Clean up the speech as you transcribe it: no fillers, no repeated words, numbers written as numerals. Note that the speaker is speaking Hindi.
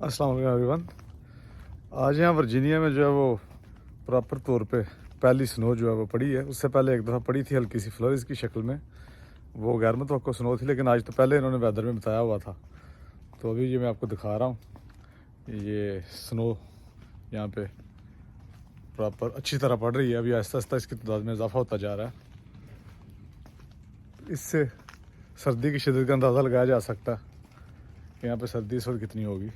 अस्सलाम वालेकुम एवरीवन। आज यहाँ वर्जीनिया में जो है वो प्रॉपर तौर पे पहली स्नो जो है वो पड़ी है। उससे पहले एक दफ़ा पड़ी थी हल्की सी फ्लरीज की शक्ल में, वो गैर मुतवक्को स्नो थी, लेकिन आज तो पहले इन्होंने वेदर में बताया हुआ था। तो अभी ये मैं आपको दिखा रहा हूँ, ये स्नो यहाँ पे प्रॉपर अच्छी तरह पड़ रही है। अभी आहिस्ता आहिस्ता इसकी तादाद में इजाफा होता जा रहा है। इससे सर्दी की शिद्दत का अंदाज़ा लगाया जा सकता है कि यहाँ पे सर्दी इस वक्त कितनी होगी।